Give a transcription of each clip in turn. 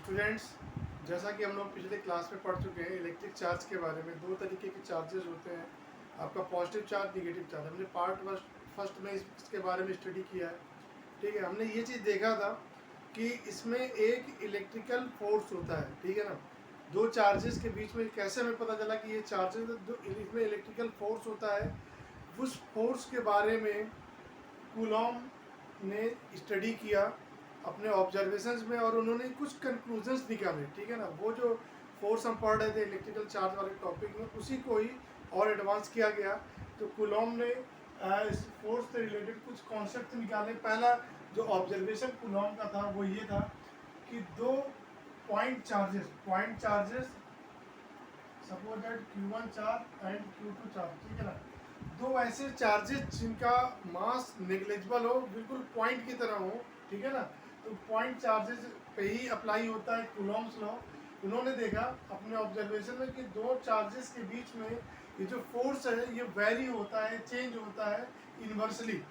Students, जैसा कि हम लोग पिछले क्लास में पढ़ चुके हैं इलेक्ट्रिक चार्ज के बारे में। दो तरीके के चार्जेस होते हैं, आपका पॉजिटिव चार्ज, निगेटिव चार्ज। हमने पार्ट फर्स्ट में इसके बारे में स्टडी किया है। ठीक है, हमने ये चीज़ देखा था कि इसमें एक इलेक्ट्रिकल फोर्स होता है। ठीक है ना, दो चार्जेस के बीच में कैसे हमें पता चला कि ये चार्जेस, जो इसमें इलेक्ट्रिकल फोर्स होता है, उस फोर्स के बारे में कूलॉम ने स्टडी किया अपने ऑब्जर्वेशंस में, और उन्होंने कुछ कंक्लूजन्स निकाले। ठीक है ना, वो जो फोर्स हम पढ़ रहे थे इलेक्ट्रिकल चार्ज वाले टॉपिक में, उसी को ही और एडवांस किया गया। तो कूलॉम ने इस फोर्स से रिलेटेड कुछ कॉन्सेप्ट निकाले। पहला जो ऑब्जर्वेशन कूलॉम का था वो ये था कि दो point charges suppose that Q1 charge and Q2 charge. ठीक है ना, दो ऐसे चार्जेस जिनका मास नेग्लेजिबल हो, बिल्कुल पॉइंट की तरह हो। ठीक है ना, तो पॉइंट चार्जेस पे ही अप्लाई होता है कूलॉम्स लॉ। उन्होंने देखा अपने ऑब्जर्वेशन में कि दो चार्जेस के बीच में ये जो फोर्स है ये वेरी होता है, चेंज होता है इन्वर्सली।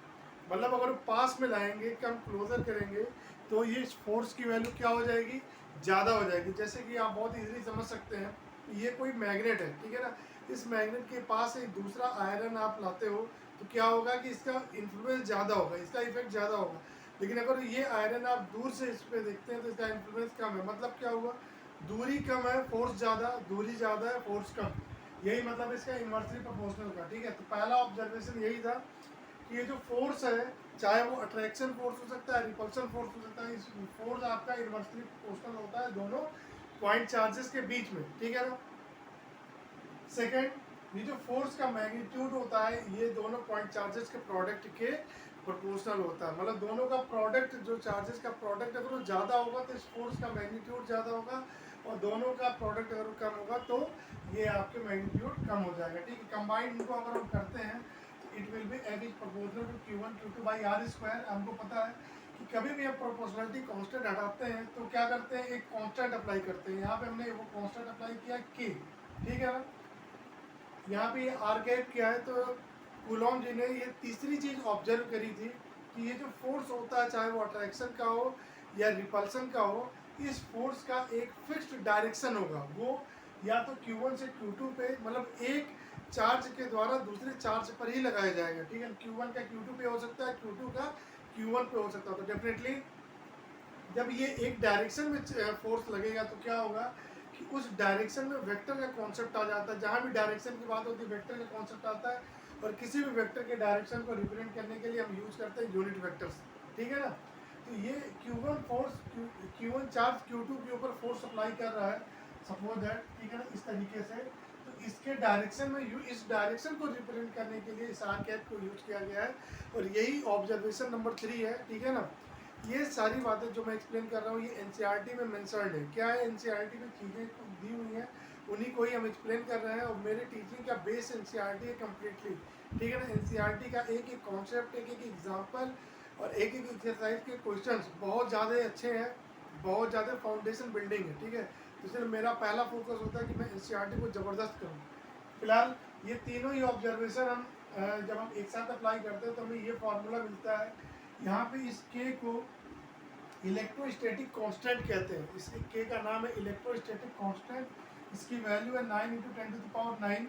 मतलब अगर पास में लाएंगे, कम क्लोजर करेंगे, तो ये फोर्स की वैल्यू क्या हो जाएगी, ज़्यादा हो जाएगी। जैसे कि आप बहुत इजीली समझ सकते हैं, ये कोई मैग्नेट है। ठीक है ना, इस मैग्नेट के पास एक दूसरा आयरन आप लाते हो तो क्या होगा कि इसका इन्फ्लुएंस ज़्यादा होगा, इसका इफेक्ट ज़्यादा होगा। लेकिन अगर ये आयरन आप दूर से इस पर देखते हैं तो इसका इन्फ्लुएंस कम है। मतलब क्या हुआ, दूरी कम है, फोर्स ज़्यादा, दूरी ज़्यादा है, फोर्स कम। यही मतलब इसका इन्वर्सली प्रोपोर्शनल का। ठीक है, तो पहला ऑब्जर्वेशन यही था कि ये जो फोर्स है, चाहे वो अट्रैक्शन फोर्स हो सकता है, रिपल्सन फोर्स हो सकता है, इस फोर्स आपका इन्वर्सली प्रोपोर्शनल होता है दोनों पॉइंट चार्जेस के बीच में। ठीक है ना। सेकेंड, ये जो फोर्स का मैग्नीट्यूड होता है ये दोनों पॉइंट चार्जेस के प्रोडक्ट के प्रोपोर्शनल होता है। मतलब दोनों का प्रोडक्ट, जो चार्जेस का प्रोडक्ट अगर वो ज़्यादा होगा तो इस फोर्स का मैग्नीट्यूड ज़्यादा होगा, और दोनों का प्रोडक्ट अगर कम होगा तो ये आपके मैग्नीट्यूड कम हो जाएगा। ठीक है, कंबाइंड इनको अगर हम करते हैं तो it will be F is proportional to Q1 Q2 by R square. हमको पता है कि कभी भी हम प्रोपोर्शनलिटी कांस्टेंट हटाते हैं तो क्या करते हैं, एक कांस्टेंट अप्लाई करते हैं। यहाँ पे हमने वो कांस्टेंट अप्लाई किया K। ठीक है ना, यहाँ पे आर कैप क्या है, तो कूलॉम जी ने ये तीसरी चीज ऑब्जर्व करी थी कि ये जो फोर्स होता है, चाहे वो अट्रैक्शन का हो या रिपल्सन का हो, इस फोर्स का एक फिक्स्ड डायरेक्शन होगा। वो या तो Q1 से Q2 पे, मतलब एक चार्ज के द्वारा दूसरे चार्ज पर ही लगाया जाएगा। ठीक है, Q1 का Q2 पे हो सकता है, Q2 का Q1 पे हो सकता है। तो डेफिनेटली जब ये एक डायरेक्शन में फोर्स लगेगा तो क्या होगा कि उस डायरेक्शन में वेक्टर का कॉन्सेप्ट आ जाता है। जहाँ भी डायरेक्शन की बात होती है वेक्टर का कॉन्सेप्ट आता है, और किसी भी वेक्टर के डायरेक्शन को रिप्रेजेंट करने के लिए हम यूज करते हैं यूनिट वेक्टर्स। ठीक है ना, तो ये Q1 force, Q1 charge Q2 के ऊपर फोर्स अप्लाई कर रहा है, सपोज दैट। ठीक है ना, इस तरीके से। तो इसके डायरेक्शन में इस डायरेक्शन को रिप्रेजेंट करने के लिए इस आर कैप को यूज किया गया है, और यही ऑब्जर्वेशन नंबर 3 है। ठीक है ना, ये सारी बातें जो मैं एक्सप्लेन कर रहा हूँ ये एनसीईआरटी में मेंशन्ड है। क्या है, एनसीईआरटी में चीज़ें दी हुई हैं, उन्हीं को ही हम एक्सप्लेन कर रहे हैं, और मेरे टीचिंग का बेस एनसीईआरटी है कम्प्लीटली। ठीक है ना, एनसीईआरटी का एक एक कॉन्सेप्ट, एक एक एग्जाम्पल और एक एक एक्सरसाइज के क्वेश्चंस बहुत ज़्यादा अच्छे हैं, बहुत ज़्यादा फाउंडेशन बिल्डिंग है। ठीक है, तो इसलिए मेरा पहला फोकस होता है कि मैं एनसीईआरटी को ज़बरदस्त करूँ। फिलहाल ये तीनों ही ऑब्जर्वेशन हम जब हम एक साथ अप्लाई करते हैं तो हमें ये फार्मूला मिलता है। यहाँ पे इस के को इलेक्ट्रोस्टैटिक कांस्टेंट कहते हैं। इसके के का नाम है इलेक्ट्रोस्टैटिक कांस्टेंट। इसकी वैल्यू है 9 × 10⁹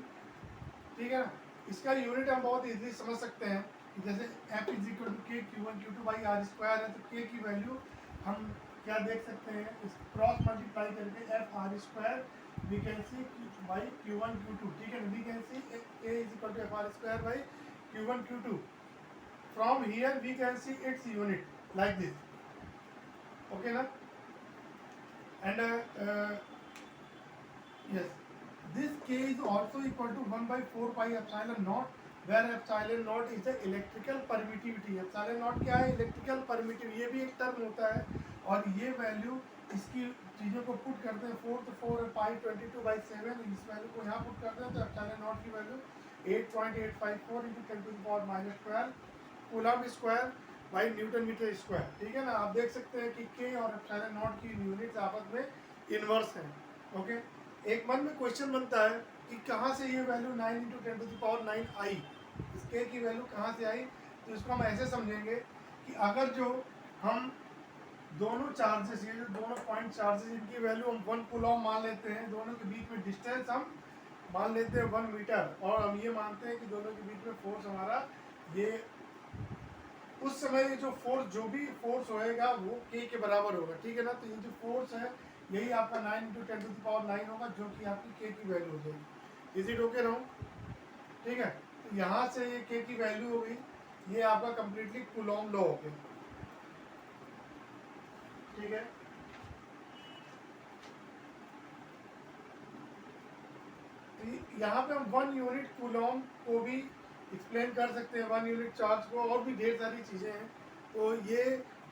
ठीक है ना, इसका यूनिट हम बहुत इजीली समझ सकते हैं कि जैसे F = K Q1 Q2 by R square है, तो K की वैल्यू हम क्या देख सकते हैं, इस क्रॉस मल्टीप्लाई करके F R square we can see by Q1 Q2। ठीक है, we can see K = F R square by Q1 Q2। From here we can see it's unit like this. Okay na, and yes, this K is also equal to 1/4 pi epsilon naught, where epsilon naught is the electrical permittivity। epsilon naught क्या है, electrical permittivity, ये भी एक term होता है, और ये value इसकी चीज़ों को पुट करते हैं 4 पाई 22/7, इस वैल्यू को यहाँ पुट करते हैं तो epsilon naught की value 8.854 × 10⁻12 coulomb square by newton metre square. ठीक है ना, आप देख सकते हैं कि के और एप्सिलॉन नॉट की यूनिट्स आपस में इन्वर्स हैं। ओके, एक मन में क्वेश्चन बनता है कि कहाँ से ये वैल्यू 9 × 10⁹ आई, इस के की वैल्यू कहाँ से आई। तो इसको हम ऐसे समझेंगे कि अगर जो हम दोनों चार्जेस, ये जो दोनों पॉइंट चार्जेस, इनकी वैल्यू हम 1 कूलॉम मान लेते हैं। दोनों के बीच में डिस्टेंस हम मान लेते हैं 1 मीटर, और हम ये मानते हैं कि दोनों के बीच में फोर्स हमारा ये उस समय ये जो फोर्स, जो भी फोर्स होएगा वो के बराबर होगा, ठीक है ना। तो ये जो फोर्स है यही आपका 9 × 10⁹ होगा, जो कि आपकी के की वैल्यू हो जाएगी। Is it okay round? ठीक है, तो यहाँ से ये के की वैल्यू हो गई, ये आपका कंप्लीटली कूलॉम लॉ हो गया, ठीक है। तो यहाँ पे हम 1 यूनिट कूलॉम को भी एक्सप्लेन कर सकते हैं, 1 यूनिट चार्ज को, और भी ढेर सारी चीज़ें हैं। तो ये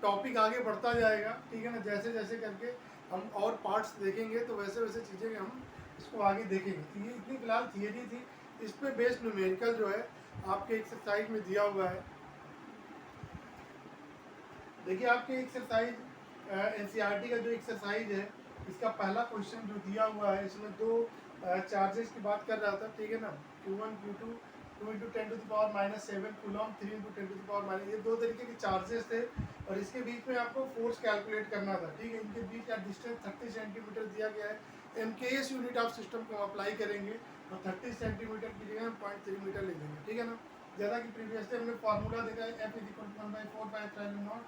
टॉपिक आगे बढ़ता जाएगा, ठीक है ना। जैसे जैसे करके हम और पार्ट्स देखेंगे तो वैसे वैसे चीज़ें हम इसको आगे देखेंगे। तो ये इतनी फिलहाल थियरी थी, इस पर बेस्ड न्यूमेरिकल जो है आपके एक्सरसाइज में दिया हुआ है। देखिए आपके एक्सरसाइज एनसीईआरटी का जो एक्सरसाइज है, इसका पहला क्वेश्चन जो दिया हुआ है, इसमें दो चार्जेस की बात कर रहा था, ठीक है ना। Q1 Q2 2 × 10⁻⁷ कूलॉम 3 × 10⁻, ये दो तरीके के चार्जेस थे, और इसके बीच में आपको फोर्स कैलकुलेट करना था, ठीक है। इनके बीच का डिस्टेंस 30 सेंटीमीटर दिया गया है। MKS यूनिट ऑफ सिस्टम को अप्लाई करेंगे, और 30 सेंटीमीटर की जगह हम 0.3 मीटर ले लेंगे, ठीक है ना। जैसा कि प्रीवियसली हमने फार्मूला देखा है, F = 1/4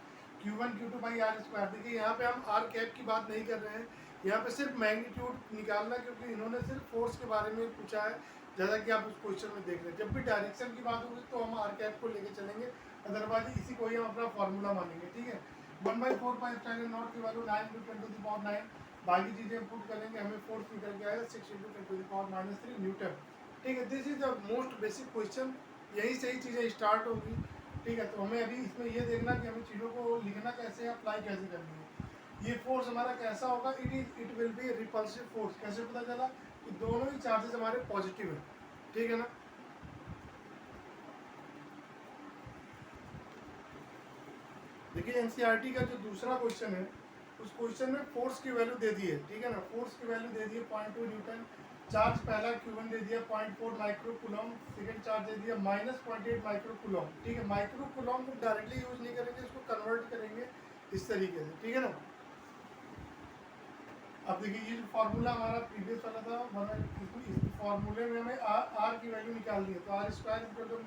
Q1 Q2/r²। देखिए यहाँ पे हम आर कैप की बात नहीं कर रहे हैं, यहाँ पे सिर्फ मैग्नीट्यूड निकालना, क्योंकि इन्होंने सिर्फ फोर्स के बारे में पूछा है, जैसा कि आप उस क्वेश्चन में देख रहे हैं। जब भी डायरेक्शन की बात होगी तो हम आर कैप को लेके चलेंगे, अदरवाइज इसी को ही हम अपना फार्मूला मानेंगे, ठीक है। 1/4 की वैल्यू 9 × 10⁹, बाकी चीज़ें पुट करेंगे, हमें फोर्स निकल के आएगा 6 × 10⁻³ न्यूटन, ठीक है। This is the most basic question, यही सही चीज़ें स्टार्ट होगी, ठीक है। तो हमें अभी इसमें ये देखना कि हमें चीज़ों को लिखना कैसे है, अप्लाई कैसे करनी है। ये फोर्स हमारा कैसा होगा, it will B repulsive force. कैसे पता चला कि दोनों ही चार्जेस हमारे पॉजिटिव है, ठीक है ना। देखिए एनसीईआरटी का जो दूसरा क्वेश्चन है, उस क्वेश्चन में फोर्स की वैल्यू दे दी है, ठीक है ना। फोर्स की वैल्यू दे दी है 0.2 न्यूटन। चार्ज पहला Q1 दे दिया 0.4 माइक्रो कूलॉम, सेकेंड चार्ज दे दिया -0.8 माइक्रो कूलॉम, ठीक है। माइक्रो कूलॉम को डायरेक्टली यूज नहीं करेंगे, इसको कन्वर्ट करेंगे इस तरीके से, ठीक है ना। अब देखिए ये जो फार्मूला हमारा प्रीवियस वाला था, इस फार्मूले में हमें आर की वैल्यू निकालनी है, तो r² को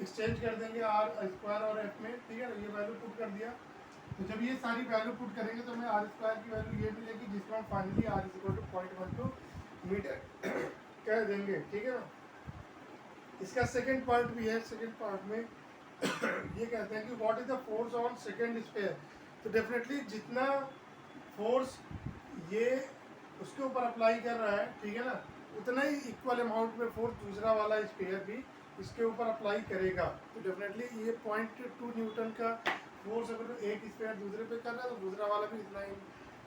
एक्सचेंज कर देंगे r² और f में, ठीक है ना। ये वैल्यू पुट कर दिया, तो जब ये सारी वैल्यू पुट करेंगे तो हमें r² की वैल्यू ये मिलेगी, जिसको हम फाइनली r = 0.12 मीटर कह देंगे, ठीक है ना। इसका सेकेंड पार्ट भी है, सेकेंड पार्ट में ये कहते हैं कि what is the force on second sphere. तो डेफिनेटली जितना फोर्स ये उसके ऊपर अप्लाई कर रहा है, ठीक है ना, उतना ही इक्वल अमाउंट में फोर्स दूसरा वाला स्फीयर भी इसके ऊपर अप्लाई करेगा। तो डेफिनेटली ये 0.2 न्यूटन का फोर्स अगर एक स्फीयर दूसरे पे कर रहा है, तो दूसरा वाला भी इतना ही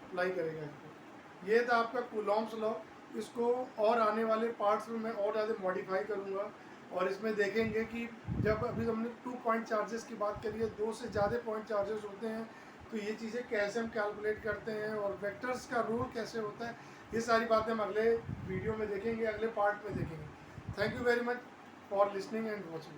अप्लाई करेगा इसको। ये था आपका कूलॉम्स लॉ। इसको और आने वाले पार्ट्स में मैं और ज़्यादा मॉडिफाई करूँगा, और इसमें देखेंगे कि जब अभी हमने 2 पॉइंट चार्जेस की बात करी है, 2 से ज़्यादा पॉइंट चार्जेस होते हैं, तो ये चीज़ें कैसे हम कैलकुलेट करते हैं, और वेक्टर्स का रोल कैसे होता है, ये सारी बातें हम अगले वीडियो में देखेंगे, अगले पार्ट में देखेंगे। Thank you very much for listening and watching.